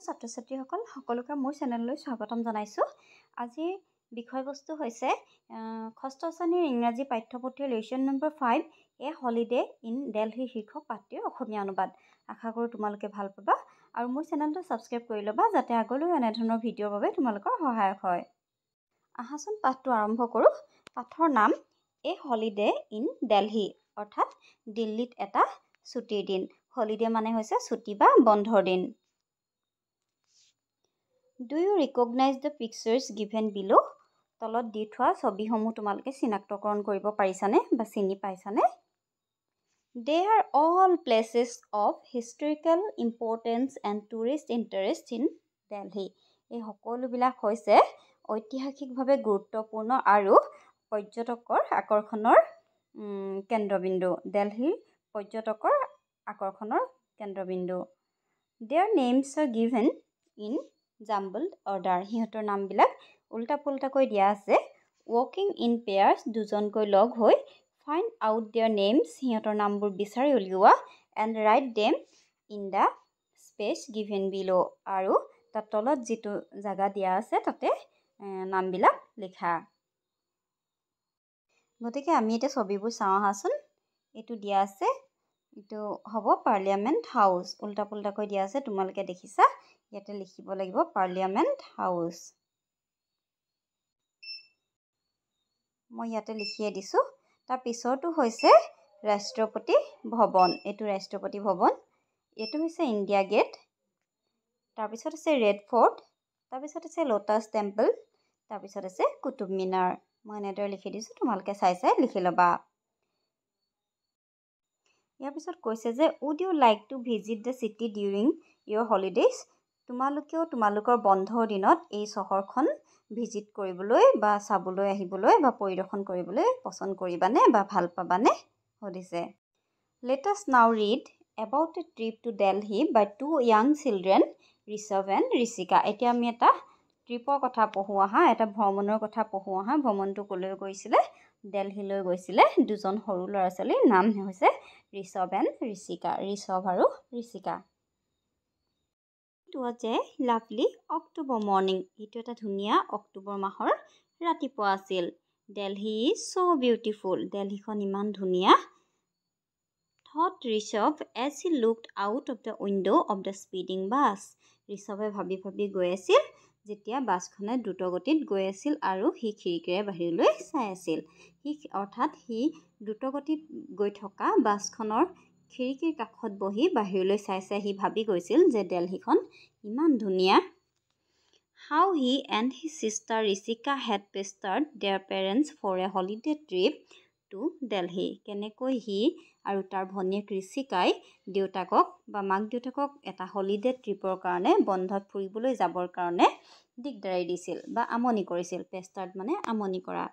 ছাত্ৰ-ছাত্ৰীসকল সকলোকে মোৰ চেনেললৈ স্বাগতম জনাইছোঁ। আজিৰ বিষয়বস্তু হৈছে ষষ্ঠ শ্ৰেণীৰ ইংৰাজী পাঠ্যপুথিৰ lesson number 5 a holiday in Delhi শীৰ্ষক পাঠটিৰ অসমীয়া অনুবাদ। আশা কৰোঁ তোমালোকে ভাল পাবা আৰু মোৰ চেনেলটো ছাবস্ক্ৰাইব কৰি ল'বা যাতে আগলৈ এনেধৰণৰ ভিডিঅ'ৰ বাবে তোমালোকৰ সহায়ক হয়। আহাচোন পাঠটো আৰম্ভ কৰোঁ। পাঠৰ নাম এ হলিডে ইন দেলহি, অৰ্থাৎ দিল্লীত এটা ছুটিৰ দিন। হলিডে মানে হৈছে ছুটি বা বন্ধৰ দিন। Do you recognize the pictures given below? তলত দি থোৱা ছবিসমূহ তোমালোকে চিনাক্তকৰণ কৰিব পাৰিছানে বা চিনি পাইছানে? They are all places of historical importance and tourist interest in Delhi. এই সকলোবিলাক হৈছে ঐতিহাসিকভাৱে গুৰুত্বপূৰ্ণ আৰু পৰ্যটকৰ আকৰ্ষণৰ কেন্দ্ৰবিন্দু। দেলহিৰ পৰ্যটকৰ আকৰ্ষণৰ কেন্দ্ৰবিন্দু। Their names are given in jumbled order. সিহঁতৰ নামবিলাক উল্টা পুল্টাকৈ দিয়া আছে। Walking in pairs, দুজনকৈ লগ হৈ find out their names, সিহঁতৰ নামবোৰ বিচাৰি উলিওৱা and write them in the space given below. আৰু তাৰ তলত যিটো জাগা দিয়া আছে তাতে নামবিলাক লিখা। গতিকে আমি এতিয়া ছবিবোৰ চাওঁ আহাচোন। এইটো দিয়া আছে, এইটো হ'ব পাৰ্লিয়ামেণ্ট হাউচ। উল্টা পুল্টাকৈ দিয়া আছে, তোমালোকে দেখিছা। ইয়াতে লিখিব লাগিব পাৰ্লিয়ামেণ্ট হাউচ। মই ইয়াতে লিখিয়ে দিছোঁ। তাৰ পিছৰটো হৈছে ৰাষ্ট্ৰপতি ভৱন। এইটো ৰাষ্ট্ৰপতি ভৱন। এইটো হৈছে ইণ্ডিয়া গেট। তাৰপিছত আছে ৰেড ফৰ্ট। তাৰপিছত আছে লোটাছ টেম্পল। তাৰপিছত আছে কুতুব মিনাৰ। মই এনেদৰে লিখি দিছোঁ, তোমালোকে চাই চাই লিখি ল'বা। ইয়াৰ পিছত কৈছে যে would you like to visit the city during your holidays? তোমালোকেও তোমালোকৰ বন্ধৰ দিনত এই চহৰখন ভিজিট কৰিবলৈ বা চাবলৈ আহিবলৈ বা পৰিদৰ্শন কৰিবলৈ পচন্দ কৰিবানে বা ভাল পাবানে সুধিছে। Let us now read about a trip to Delhi by two young children, Rishabh and Rishika. এতিয়া আমি এটা ট্ৰিপৰ কথা পঢ়োঁ আহা, এটা ভ্ৰমণৰ কথা পঢ়োঁ আহা। ভ্ৰমণটো ক'লৈ গৈছিলে? দেলহিলৈ গৈছিলে। দুজন সৰু ল'ৰা ছোৱালীৰ নাম হৈছে ঋষভ এণ্ড ঋষিকা। ঋষভ আৰু Rishika. It was a lovely October morning. এইটো এটা ধুনীয়া অক্টোবৰ মাহৰ ৰাতিপুৱা আছিল। Delhi is so beautiful. দেলহিখন ইমান ধুনীয়া। Thought Rishabh as he looked out of the window of the speeding bus. ঋষভে ভাবি ভাবি গৈ আছিল যেতিয়া বাছখনে দ্ৰুতগতিত গৈ আছিল আৰু সি খিৰিকীৰে বাহিৰলৈ চাই আছিল। অৰ্থাৎ সি দ্ৰুতগতিত গৈ থকা বাছখনৰ খিৰিকীৰ কাষত বহি বাহিৰলৈ চাই চাই সি ভাবি গৈছিল যে দেলহিখন ইমান ধুনীয়া। How he and his sister Rishika had pestered their parents for a holiday trip to Delhi. কেনেকৈ সি আৰু তাৰ ভনীয়েক ঋষিকাই দেউতাকক বা মাক দেউতাকক এটা হলিডে ট্ৰিপৰ কাৰণে বন্ধত ফুৰিবলৈ যাবৰ কাৰণে দিগদাৰি দিছিল বা আমনি কৰিছিল। পেষ্টাৰ্ড মানে আমনি কৰা।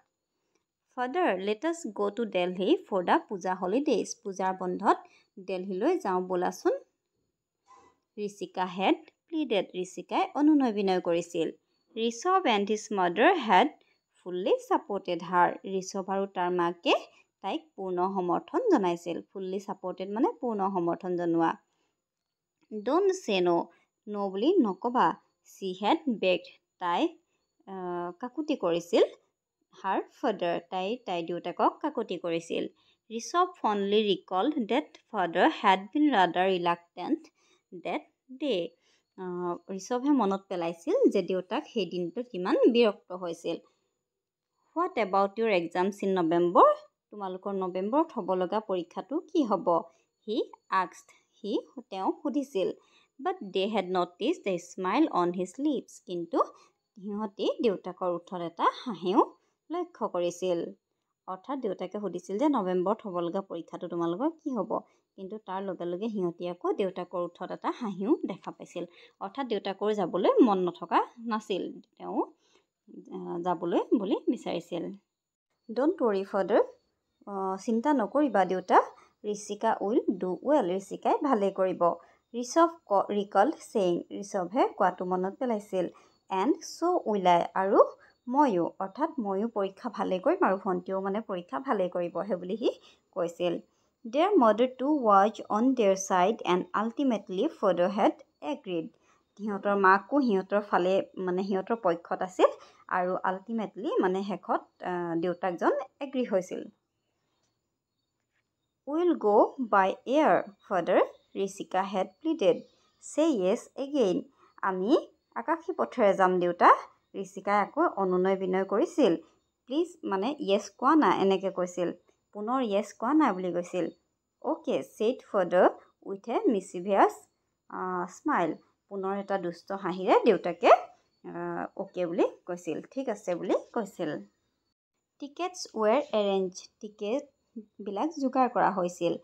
Father, let us go to Delhi for the puja holidays. পূজাৰ বন্ধত দেলহিলৈ যাওঁ ব'লাচোন। Rishika had pleaded. ঋষিকাই অনুনয় বিনয় কৰিছিল। Rishabh and his mother had fully supported her. Rishabh আৰু তাৰ মাকে তাইক পূৰ্ণ সমৰ্থন জনাইছিল। fully supported মানে পূৰ্ণ সমৰ্থন জনোৱা। Don't say no. No বুলি নকবা। She had begged. তাই কাকুতি কৰিছিল। Her father. তাই দেউতাকক কাকুতি কৰিছিল। Rishabh fondly recalled that father had been rather reluctant that day. ঋষভে মনত পেলাইছিল যে দেউতাক সেই দিনটোত কিমান বিৰক্ত হৈছিল। What about your exams in November? তোমালোকৰ নৱেম্বৰত হ'ব লগা পৰীক্ষাটো কি হ'ব? He asked. তেওঁ সুধিছিল। But they had noticed a smile on his lips. কিন্তু সিহঁতি দেউতাকৰ ওঠৰত এটা হাঁহিও লক্ষ্য কৰিছিল। অৰ্থাৎ দেউতাকে সুধিছিল যে নৱেম্বৰত হ'ব লগা পৰীক্ষাটো তোমালোকৰ কি হ'ব? কিন্তু তাৰ লগে লগে সিহঁতি আকৌ দেউতাকৰ ওঠৰত এটা হাঁহিও দেখা পাইছিল। অৰ্থাৎ দেউতাকৰ যাবলৈ মন নথকা নাছিল। তেওঁ যাবলৈ বুলি বিচাৰিছিল। Don't worry father. চিন্তা নকৰিবা দেউতা। Rishika will do well. ঋষিকাই ভালেই কৰিব। Rishabh recalled saying. ঋষভে কোৱাটো মনত পেলাইছিল। And so will I. আৰু ময়ো, অৰ্থাৎ ময়ো পৰীক্ষা ভালেই কৰিম আৰু ভণ্টিও মানে পৰীক্ষা ভালেই কৰিব সেই বুলি সি কৈছিল। Their mother too was on their side and ultimately father had agreed. সিহঁতৰ মাকো সিহঁতৰ ফালে মানে সিহঁতৰ পক্ষত আছিল আৰু আল্টিমেটলি মানে শেষত দেউতাকজন এগ্ৰী হৈছিল। Will go' by air father, Rishika had pleaded. Say yes again. আমি আকাশী পথেৰে যাম দেউতা, ঋষিকাই আকৌ অনুনয় বিনয় কৰিছিল। প্লিজ মানে য়েছ কোৱা নাই এনেকৈ কৈছিল, পুনৰ য়েছ কোৱা নাই বুলি কৈছিল। Okay said father with a mischievous smile. পুনৰ এটা দুষ্ট হাঁহিৰে দেউতাকে অ'কে বুলি কৈছিল, ঠিক আছে বুলি কৈছিল। Tickets ৱেৰ arrange. টিকেটবিলাক যোগাৰ কৰা হৈছিল।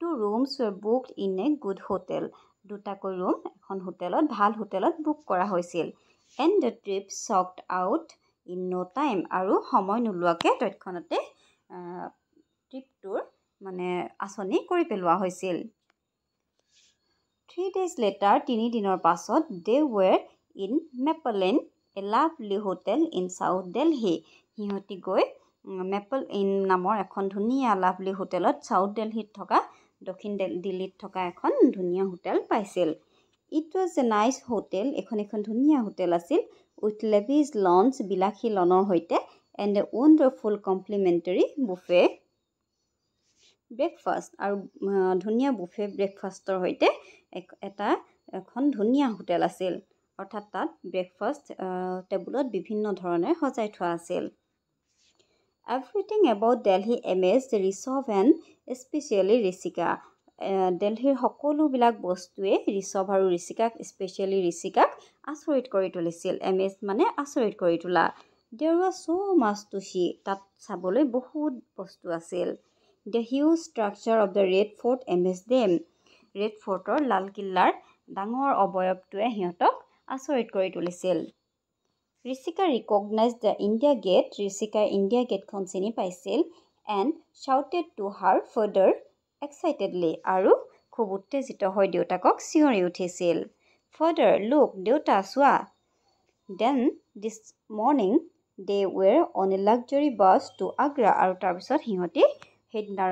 2 rooms were booked in a good hotel। দুটাকৈ ৰুম এখন হোটেলত ভাল হোটেলত বুক কৰা হৈছিল। And the trip checked out in no' time. আৰু সময় নোলোৱাকৈ তৎক্ষণতে ট্ৰিপটোৰ মানে আঁচনি কৰি পেলোৱা হৈছিল। 3 days later, 3 দিনৰ পাছত they were in Maple Inn, a lovely hotel in South Delhi। সিহঁতি গৈ মেপল ইন নামৰ এখন ধুনীয়া লাভলি হোটেলত চাউথ দিল্লীত থকা দক্ষিণ দিল্লীত থকা এখন ধুনীয়া হোটেল পাইছিল। It was a nice hotel. এখন ধুনীয়া হোটেল আছিল। উইথ লেভিজ লঞ্চ, বিলাসী লনৰ সৈতে, and A wonderful complementary buffet breakfast, আৰু ধুনীয়া বুফে ব্ৰেকফাষ্টৰ সৈতে এখন ধুনীয়া হোটেল আছিল। অৰ্থাৎ তাত ব্ৰেকফাষ্ট টেবুলত বিভিন্ন ধৰণে সজাই থোৱা আছিল। Everything about Delhi amazed Rishabh and especially Rishika. দিল্লীৰ সকলোবিলাক বস্তুৱে ঋষভ আৰু ঋষিকাক, স্পেচিয়েলি ঋষিকাক আচৰিত কৰি তুলিছিল। এমেজ মানে আচৰিত কৰি তোলা। There was so' much to see. তাত চাবলৈ বহুত বস্তু আছিল। The huge structure of the red fort amaze them. Red ফৰ্টৰ লালকিল্লাৰ ডাঙৰ অৱয়ৱটোৱে সিহঁতক আচৰিত কৰি তুলিছিল। Rishika recognise the India gate. ঋষিকাই ইণ্ডিয়া গেটখন চিনি পাইছিল। And shouted to her father excitedly. আৰু খুব উত্তেজিত হৈ দেউতাকক চিঞৰি উঠিছিল। ফাদাৰ লুক, দেউতা চোৱা। Then this morning they were on a luxury bus to Agra. আৰু তাৰপিছত সিহঁতি সেইদিনা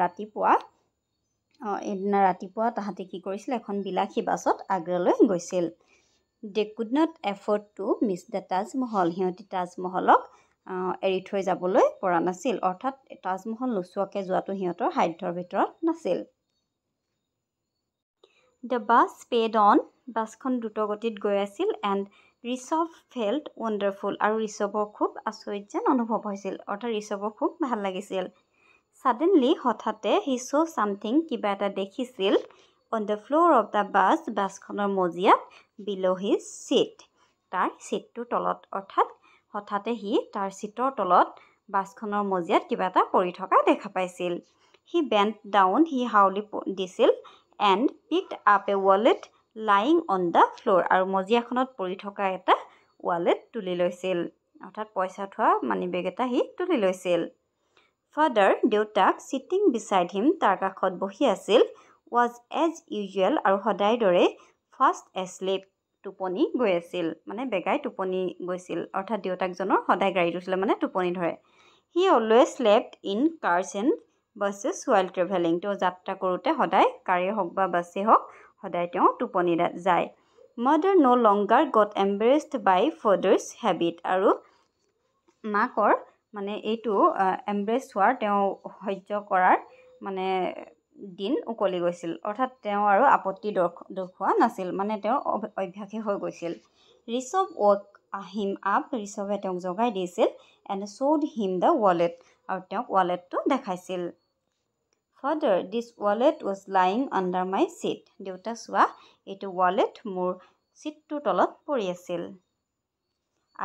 ৰাতিপুৱা তাহাঁতি কি কৰিছিল, এখন বিলাসী বাছত আগ্ৰালৈ গৈছিল। They could not afford to miss the Taj Mahal. সিহঁতি তাজমহলক এৰি থৈ যাবলৈ পৰা নাছিল। অৰ্থাৎ তাজমহল নোচোৱাকৈ যোৱাটো সিহঁতৰ সাধ্যৰ ভিতৰত নাছিল। The bus sped on. বাছখন দ্ৰুতগতিত গৈ আছিল। And Rishabh felt wonderful. আৰু ঋষভৰ খুব আচৰিত যেন অনুভৱ হৈছিল। অৰ্থাৎ ঋষভৰ খুব ভাল লাগিছিল। ছাডেনলি হঠাতে হি ছ' ছামথিং, কিবা এটা দেখিছিল। On the floor of the bus, বাছখনৰ মজিয়াত, বিল' হিজ ছিট, তাৰ ছিটটোৰ তলত। অৰ্থাৎ হঠাতে সি তাৰ ছিটৰ তলত বাছখনৰ মজিয়াত কিবা এটা পৰি থকা দেখা পাইছিল। হি বেণ্ট ডাউন, সি হাউলি দিছিল। And picked up a wallet lying on the floor. আৰু মজিয়াখনত পৰি থকা এটা ৱালেট তুলি লৈছিল। অৰ্থাৎ পইচা থোৱা মানি বেগ এটা সি তুলি লৈছিল। ফাদাৰ, দেউতাক, ছিটিং বিচাইড হিম, তাৰ কাষত বহি আছিল। ৱাজ এজ ইউজুৱেল, আৰু সদায় দৰে ফাষ্ট এছলিপ, টোপনি গৈ আছিল, মানে বেগাই টোপনি গৈছিল। অৰ্থাৎ দেউতাকজনৰ সদায় গাড়ীত উঠিলে মানে টোপনি ধৰে। He always slept in cars and buses while travelling. তেওঁ যাত্ৰা কৰোঁতে সদায় কাৰেই হওক বা বাছেই হওক সদায় তেওঁ টোপনি যায়। মাদাৰ ন' লংগাৰ গট এম্বেৰেছড বাই ফাদাৰ্ছ হেবিট। আৰু মাকৰ মানে এইটো এম্ব্ৰেছ হোৱাৰ, তেওঁ সহ্য কৰাৰ মানে দিন উকলি গৈছিল। অৰ্থাৎ তেওঁ আৰু আপত্তি দেখুওৱা নাছিল, মানে তেওঁৰ অভ্যাসেই হৈ গৈছিল। ঋষভ ৱ'ক হিম আপ, ঋষভে তেওঁক জগাই দিছিল। এণ্ড শ্ব'ড হিম দ্য ৱালেট, আৰু তেওঁক ৱালেটটো দেখাইছিল। Father, this wallet was lying under my seat. দেউতা চোৱা, এইটো ৱালেট মোৰ ছিটটোৰ তলত পৰি আছিল।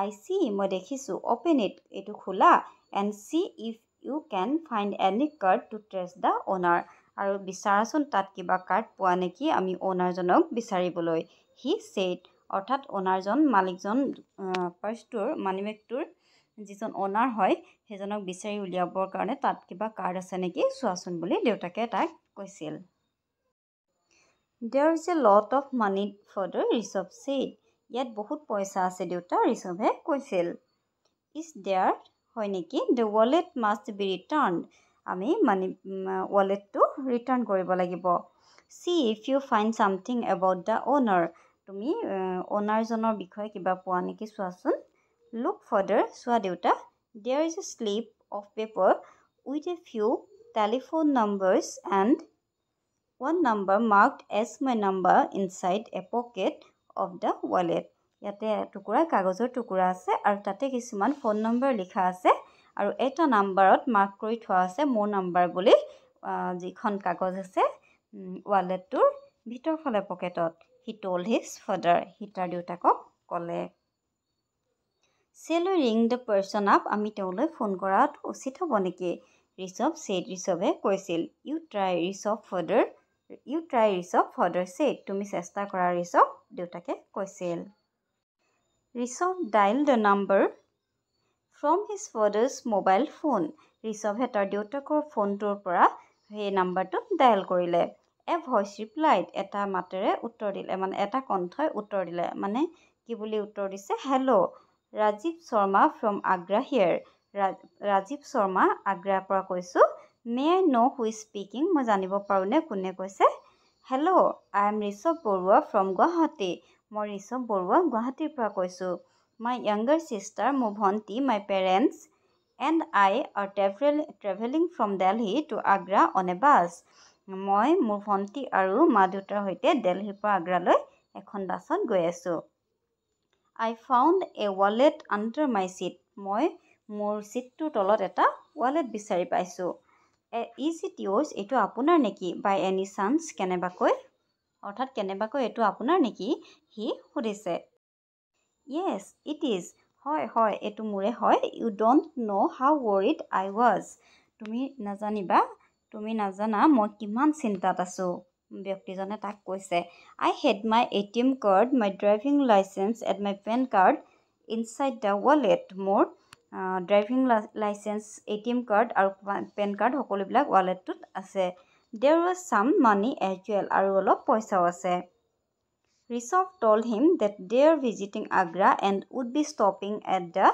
আই চি, মই দেখিছোঁ। অ'পেন ইট, এইটো খোলা। And see if you can find any card to trace the owner. আৰু বিচাৰাচোন তাত কিবা কাৰ্ড পোৱা নেকি আমি অ'নাৰজনক বিচাৰিবলৈ। হি ছেইড, অৰ্থাৎ অ'নাৰজন, মালিকজন, পাৰ্চটোৰ মানিবেগটোৰ যিজন অ'নাৰ হয় সেইজনক বিচাৰি উলিয়াবৰ কাৰণে তাত কিবা কাৰ্ড আছে নেকি চোৱাচোন বুলি দেউতাকে তাক কৈছিল। There is a lot of money father, Rishabh said. ইয়াত বহুত পইচা আছে দেউতা, ঋষভে কৈছিল। ইজ দেয়াৰ, হয় নেকি। The wallet must be returned, আমি ৱালেটটো ৰিটাৰ্ণ কৰিব লাগিব। See if you find something about the owner, তুমি অনাৰজনৰ বিষয়ে কিবা পোৱা নেকি চোৱাচোন লুক ফাৰ্ডাৰ চোৱা দেউতা there is a slip of paper with a few telephone numbers and one number marked as my number inside a pocket of the wallet ইয়াতে টুকুৰা কাগজৰ টুকুৰা আছে আৰু তাতে কিছুমান ফোন নম্বৰ লিখা আছে আৰু এটা নাম্বাৰত মাৰ্ক কৰি থোৱা আছে মোৰ নাম্বাৰ বুলি যিখন কাগজ আছে ৱালেটটোৰ ভিতৰ ফালে পকেটত he told his father he তাৰ দেউতাকক ক'লে shall we ring the person up আমি তেওঁলৈ ফোন কৰাত উচিত হ'ব নেকি ঋষভ said ঋষভে কৈছিল you try Rishabh father said তুমি চেষ্টা কৰা ঋষভ দেউতাকে কৈছিল Rishabh dialed the number from his father's mobile phone ঋষভে তাৰ দেউতাকৰ ফোনটোৰ পৰা সেই নাম্বাৰটো ডায়াল কৰিলে a voice replied এটা মাতেৰে উত্তৰ দিলে মানে এটা কণ্ঠই উত্তৰ দিলে মানে কি বুলি উত্তৰ দিছে hello' Rajiv Sharma from Agra here Rajiv Sharma আগ্ৰাৰ পৰা কৈছোঁ may I know who is speaking মই জানিব পাৰোঁনে কোনে কৈছে hello' I am Rishabh Barua from Guwahati মই ঋষভ বৰুৱা গুৱাহাটীৰ পৰা কৈছোঁ my younger sister মোৰ ভণ্টি my parents and I are traveling from Delhi to Agra on a bus মই মোৰ ভণ্টি আৰু মা দেউতাৰ সৈতে দিল্লীৰ পৰা আগ্ৰালৈ এখন বাছত গৈ আছোঁ I found a wallet under my seat মই মোৰ চিটটোৰ তলত এটা ৱালেট বিচাৰি পাইছোঁ is it yours এইটো আপোনাৰ নেকি by any chance কেনেবাকৈ অৰ্থাৎ কেনেবাকৈ এইটো আপোনাৰ নেকি সি সুধিছে yes it is হয় হয় এইটো মোৰে হয় you don't know how worried I was তুমি নাজানা মই কিমান চিন্তাত আছোঁ ব্যক্তিজনে তাক কৈছে I had my ATM card my driving license and my PAN card inside the wallet মোৰ ড্ৰাইভিং লাইচেন্স ATM কাৰ্ড আৰু পেন কাৰ্ড সকলোবিলাক ৱালেটটোত আছে there was some money as well আৰু অলপ পইচাও আছে Rishabh told him that they are visiting Agra and would be stopping at the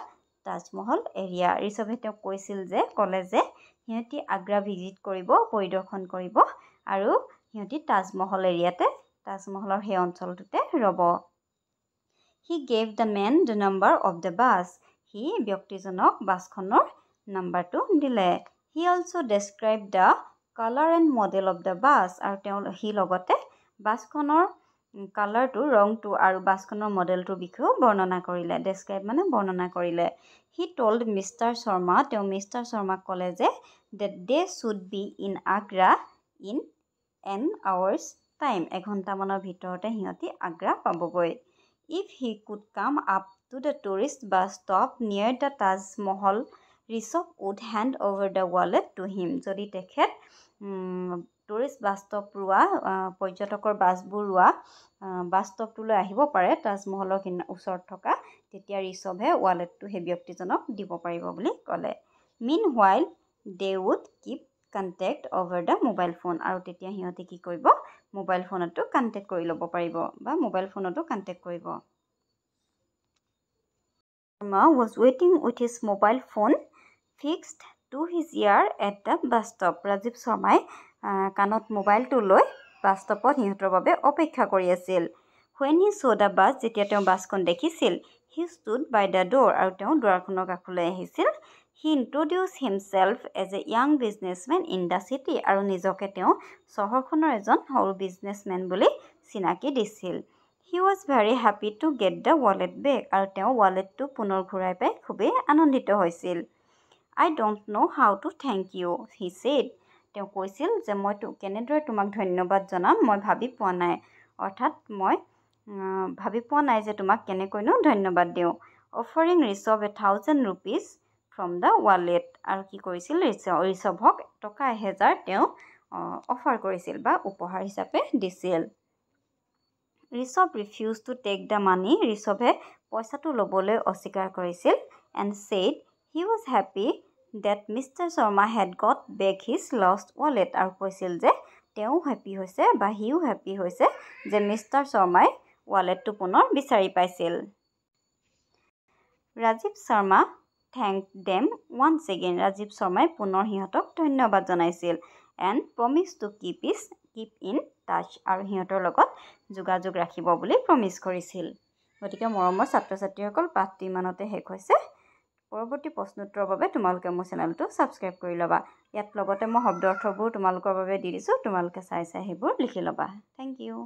Taj Mahal area ঋষভে তেওঁক কৈছিল যে ক'লে যে সিহঁতি আগ্ৰা ভিজিট কৰিব পৰিদৰ্শন কৰিব আৰু সিহঁতি তাজমহল এৰিয়াতে তাজমহলৰ সেই অঞ্চলটোতে ৰ'ব he gave the man the number of the bus সি ব্যক্তিজনক বাছখনৰ নাম্বাৰটো দিলে he also described the color and model of the bus আৰু সি লগতে বাছখনৰ কালাৰটো ৰংটো আৰু বাছখনৰ মডেলটোৰ বিষয়েও বৰ্ণনা কৰিলে ডেছক্ৰাইব মানে বৰ্ণনা কৰিলে he told Mr. Sharma তেওঁ মিষ্টাৰ শৰ্মাক ক'লে যে that they should be in Agra in an hour's time এঘণ্টামানৰ ভিতৰতে সিহঁতি আগ্ৰা পাবগৈ if he could come up to the tourist bus stop near the Taj Mahal Rishabh would hand over the wallet to him যদি তেখেত tourist bus stop ৰোৱা পৰ্যটকৰ বাছবোৰ ৰোৱা বাছ ষ্টপটোলৈ আহিব পাৰে তাজমহলৰ ওচৰত থকা তেতিয়া ঋষভে ৱালেটটো সেই ব্যক্তিজনক দিব পাৰিব বুলি ক'লে meanwhile they would keep contact over the mobile phone আৰু তেতিয়া সিহঁতে কি কৰিব মোবাইল ফোনতো কণ্টেক্ট কৰি ল'ব পাৰিব বা মোবাইল ফোনতো কণ্টেক্ট কৰিব Sharma was waiting with his mobile phone fixed to his ear at the bus stop Rajiv শৰ্মাই কাণত মোবাইলটো লৈ বাছ ষ্টপত সিহঁতৰ বাবে অপেক্ষা কৰি আছিল when he saw the bus যেতিয়া তেওঁ বাছখন দেখিছিল he stood by the door আৰু তেওঁ দুৱাৰখনৰ কাষলৈ আহিছিল he introduced himself as a young businessman in the city আৰু নিজকে তেওঁ চহৰখনৰ এজন সৰু বিজনেছমেন বুলি চিনাকি দিছিল he was very happy to get the wallet back আৰু তেওঁ ৱালেটটো পুনৰ ঘূৰাই পাই খুবেই আনন্দিত হৈছিল I don't know how to thank you he said তেওঁ কৈছিল যে মই কেনেদৰে তোমাক ধন্যবাদ জনাম মই ভাবি পোৱা নাই অৰ্থাৎ মই ভাবি পোৱা নাই যে তোমাক কেনেকৈনো ধন্যবাদ দিওঁ offering Rishabh 1000 rupees from the wallet আৰু কি কৰিছিল ঋষভক টকা 1000 তেওঁ অফাৰ কৰিছিল বা উপহাৰ হিচাপে দিছিল Rishabh refused to take the money ঋষভে পইচাটো ল'বলৈ অস্বীকাৰ কৰিছিল and said he was happy that Mr. Sharma had got back his lost wallet আৰু কৈছিল যে তেওঁ হেপী হৈছে বা হিও হেপী হৈছে যে মিষ্টাৰ শৰ্মাই ৱালেটটো পুনৰ বিচাৰি পাইছিল Rajiv Sharma thanked them once again Rajiv শৰ্মাই পুনৰ সিহঁতক ধন্যবাদ জনাইছিল and promised to keep his keep in touch আৰু সিহঁতৰ লগত যোগাযোগ ৰাখিব বুলি প্ৰমিছ কৰিছিল। গতিকে মৰমৰ ছাত্ৰ ছাত্ৰীসকল, পাঠটো ইমানতে শেষ হৈছে। পৰৱৰ্তী প্ৰশ্নোত্তৰৰ বাবে তোমালোকে মোৰ চেনেলটো ছাবস্ক্ৰাইব কৰি ল'বা। ইয়াত লগতে মই শব্দ অৰ্থবোৰ তোমালোকৰ বাবে দি দিছোঁ, তোমালোকে চাই সেইবোৰ লিখি ল'বা। Thank U.